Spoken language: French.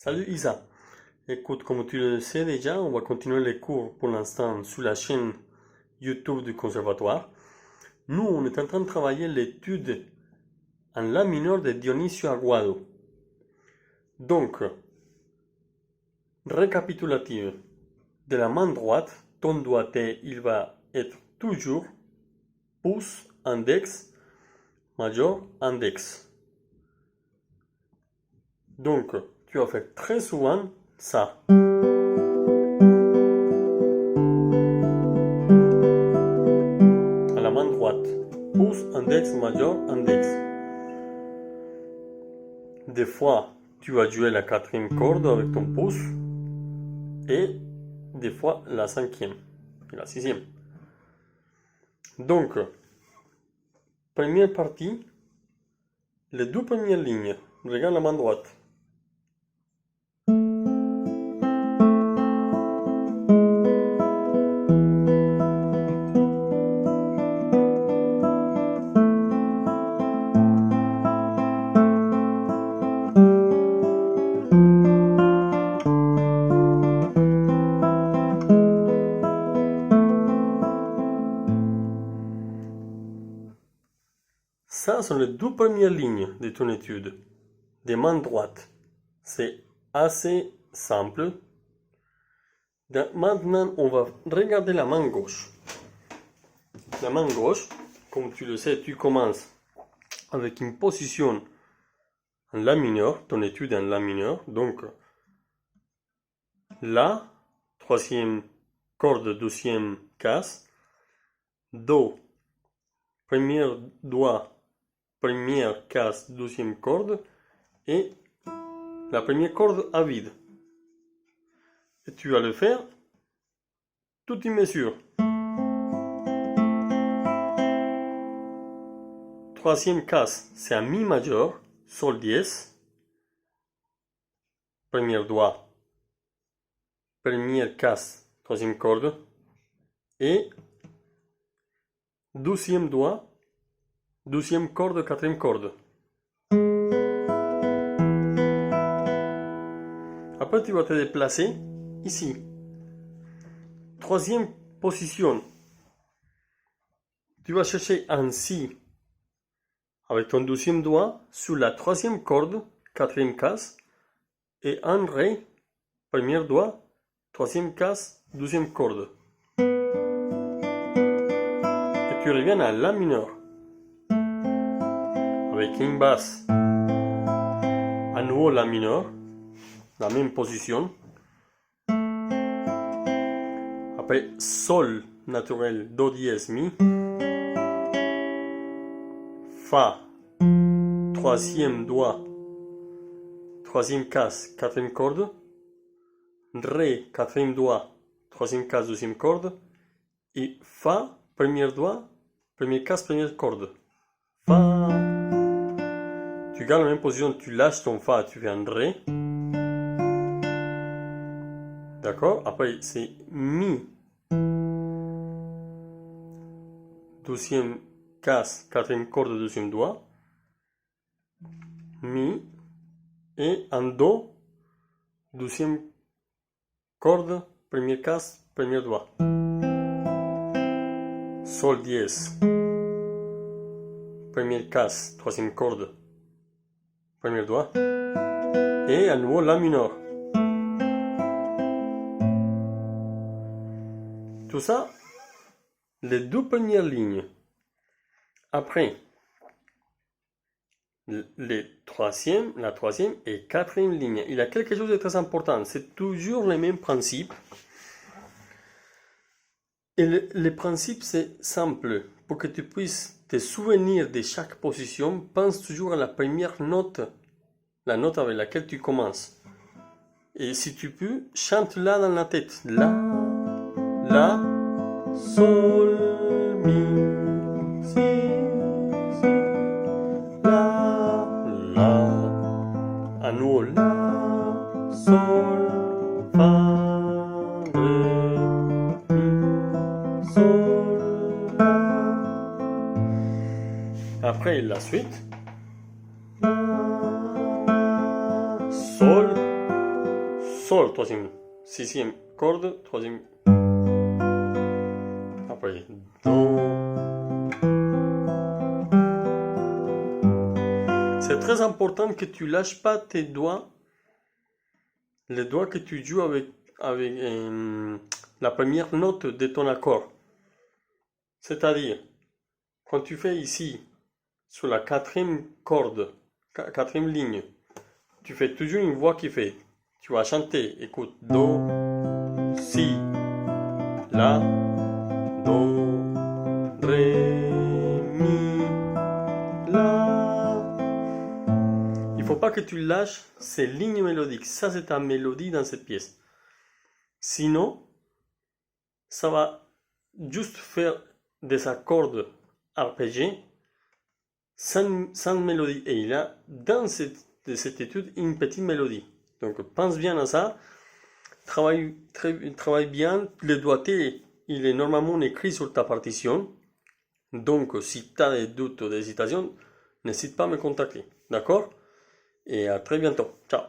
Salut Isa. Écoute, comme tu le sais déjà, on va continuer les cours pour l'instant sur la chaîne YouTube du conservatoire. Nous, on est en train de travailler l'étude en la mineur de Dionisio Aguado. Donc, récapitulative. De la main droite, ton doigté, il va être toujours pouce, index, majeur, index. Donc, tu vas faire très souvent ça. À la main droite. Pouce, index, majeur, index. Des fois, tu vas jouer la quatrième corde avec ton pouce et des fois la cinquième et la sixième. Donc, première partie, les deux premières lignes. Regarde la main droite. Ça sont les deux premières lignes de ton étude, des mains droites. C'est assez simple. Maintenant, on va regarder la main gauche. La main gauche, comme tu le sais, tu commences avec une position en la mineur, ton étude en la mineur. Donc, la, troisième corde, deuxième casse, do, premier doigt, première casse, deuxième corde, et la première corde à vide. Et tu vas le faire toute une mesure. Troisième casse, c'est un mi majeur, sol dièse. Premier doigt, première casse, troisième corde. Et douzième doigt, douzième corde, quatrième corde. Après, tu vas te déplacer ici. Troisième position. Tu vas chercher un si avec ton deuxième doigt sur la troisième corde, quatrième casse, et un ré, premier doigt, troisième casse, deuxième corde. Et tu reviens à la mineur avec une basse. À nouveau la mineur, la même position. Après sol naturel, do dièse mi. Fa, troisième doigt, troisième casse, quatrième corde. Ré, quatrième doigt, troisième casse, deuxième corde. Et Fa, premier doigt, première casse, première corde. Fa. Tu gardes la même position, tu lâches ton Fa, tu fais un Ré. D'accord? Après, c'est Mi. Deuxième casse, quatrième corde, deuxième doigt. Mi. Et un Do, deuxième corde, première casse, premier doigt. Sol dièse. Première casse, troisième corde, premier doigt. Et à nouveau la mineur. Tout ça, les deux premières lignes. Après, la troisième et quatrième ligne. Il y a quelque chose de très important. C'est toujours le même principe. Et le principe, c'est simple. Pour que tu puisses te souvenir de chaque position, pense toujours à la première note, la note avec laquelle tu commences. Et si tu peux, chante-la dans la tête. La, sol, mi, si, la. À nouveau, la, sol, fa, ré, mi, sol, la. Après, la suite. Sol, Sol, troisième, sixième corde, troisième. Après, Do. C'est très important que tu lâches pas tes doigts, les doigts que tu joues avec la première note de ton accord. C'est-à-dire, quand tu fais ici, sur la quatrième corde, quatrième ligne, tu fais toujours une voix qui fait. Tu vas chanter, écoute, Do, Si, La, Do, Ré, Mi, La. Il faut pas que tu lâches ces lignes mélodiques. Ça, c'est ta mélodie dans cette pièce. Sinon, ça va juste faire des accords arpégés sans mélodie. Et il a dans cette étude une petite mélodie. Donc pense bien à ça. Travaille bien. Le doigté, il est normalement écrit sur ta partition. Donc si tu as des doutes ou des hésitations, n'hésite pas à me contacter. D'accord? Et à très bientôt. Ciao.